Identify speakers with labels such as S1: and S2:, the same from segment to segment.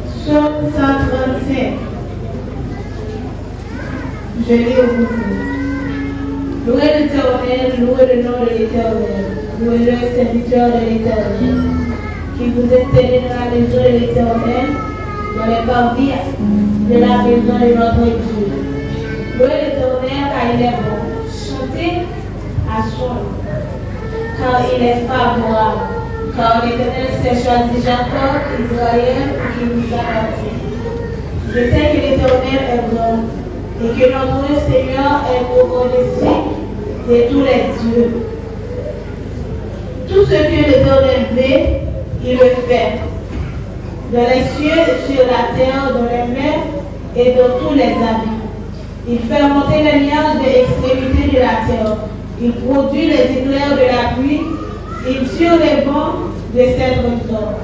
S1: Psaume 135. Je lis au bout. Louez l'Éternel, louez le nom de l'Éternel, louez le serviteur de l'Éternel, qui vous installez dans la maison de l'Éternel, dans les parvis de la maison de notre Dieu. Louez l'Éternel car il est bon, chantez à son nom, car il est favorable, car l'Éternel s'est choisi Jacob, Israël, qui nous appartient. Je sais que l'Éternel est bon, et que notre Seigneur est reconnaissant de tous les dieux. Tout ce que l'Éternel veut, il le fait. Dans les cieux et sur la terre, dans les mers et dans tous les habits. Il fait monter les nuages de l'extrémité de la terre. Il produit les éclairs de la pluie. Il tire les vents de ses trésors.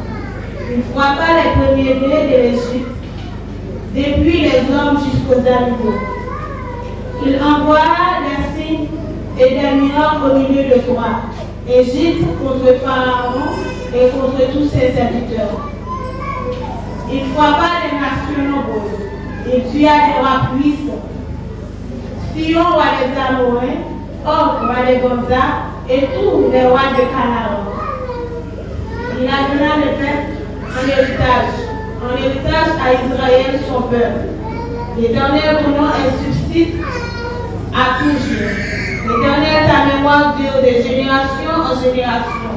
S1: Il frappa les premiers-nés de l'Égypte, depuis les hommes jusqu'aux animaux. Il envoie des signes et des miracles au milieu de toi, Égypte contre Pharaon et contre tous ses serviteurs. Il frappa les nations nombreuses, il tua des rois puissants, Sion, roi des Amoréens, Og, roi des Gaza, et tous les rois de Canaan. Il a donné le peuple en héritage à Israël son peuple. L'Éternel ton nom est subsiste à toujours. L'Éternel ta mémoire dure de génération en génération.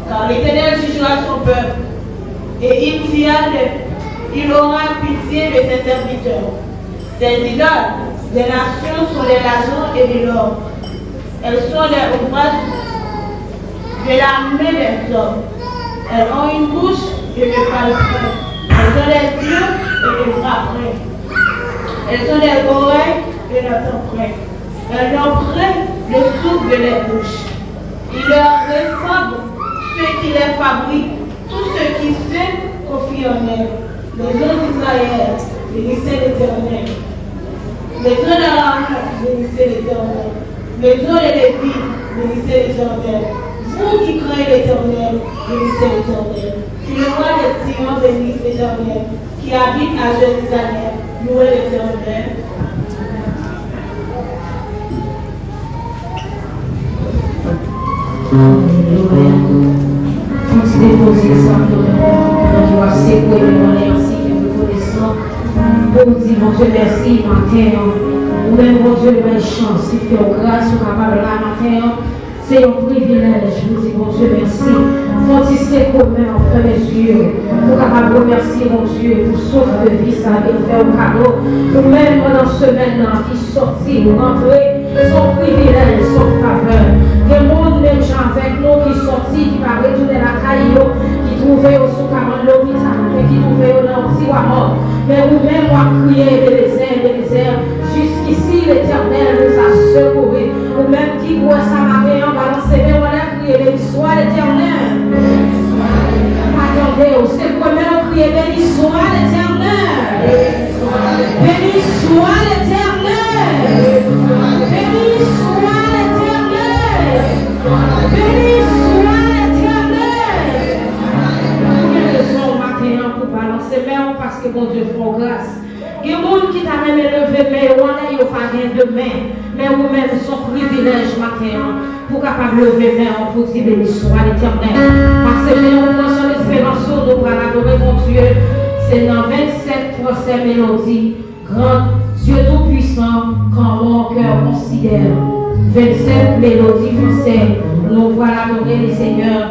S1: Car l'Éternel jugera son peuple et il aura pitié de ses serviteurs. Ses idoles des nations sont de l'argent et de l'or. Elles sont les ouvrages de la main des hommes. Elles ont une bouche et ne parlent pas. Elles ont des yeux et ne voient pas. Elles ont des oreilles et n'entendent pas. Elles ont pris le souffle de les bouches. Il leur ressemble ceux qui les fabriquent, tous ceux qui se confient en elles. Les eaux d'Israël, bénissez l'Éternel. Les eaux de l'Arabie, bénissez l'Éternel. Les eaux de Lévi, bénissez l'Éternel. Vous qui créez l'Éternel, bénissez l'Éternel. Qui le roi des Sion, bénisse l'Éternel. Qui habite à Jérusalem, louez l'Éternel.
S2: Alléluia. Continuez de poser ça dans le c'est pour le merci que nous connaissons. Pour dire, mon Dieu, merci, matin. Ou même, mon Dieu, belle chance. Si tu es grâce, ou capable de la matin. C'est un privilège. Je vous dis, mon Dieu, merci. Fortissez commun, frère mes yeux. Pour capable de remercier, mon Dieu, pour souffle de vie, ça vient faire au cadeau. Pour même dans ce semaine qui sortit, ou rentrer, son privilège, son faveur. Des monde, même gens avec nous qui sortit, qui va retourner la caillou, qui trouvait au sous-caron de l'hôpital, qui trouvait au petit mort. Mais vous-même, on crié des déserts. Jusqu'ici, l'Éternel nous a secourus. Ou-même qui voit ça matin, on va lancer, mais on a crié, béni soit l'Éternel. Attendez, c'est quoi même on crié, béni soit l'Éternel. Béni soit l'Éternel. Béni soit l'Éternel. Béni soit l'Éternel. Quelle raison matin pour balancer, mais parce que mon Dieu fait grâce. Il y a des gens qui t'a même levé, mais on n'a pas de main. Mais vous-même, son privilège matin, pour capable de lever main, pour dire béni soit l'Éternel. Parce que nous prenons l'espérance, nous pour adorer mon Dieu. C'est dans 27 français mélodies, grand Dieu tout-puissant, quand mon cœur considère. 27 mélodies françaises, nous voilà adorer les seigneurs.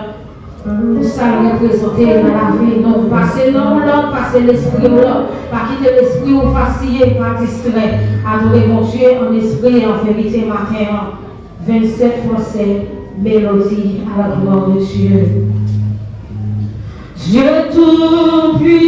S2: Nous allons représenter dans la vie. Non, passer non, l'autre, passer l'esprit ou l'autre. Pas quitter l'esprit ou fatigué, pas distrait. Adorer mon Dieu en esprit et en vérité matin. 27 français, mélodie à la gloire de Dieu. Dieu tout-puissant.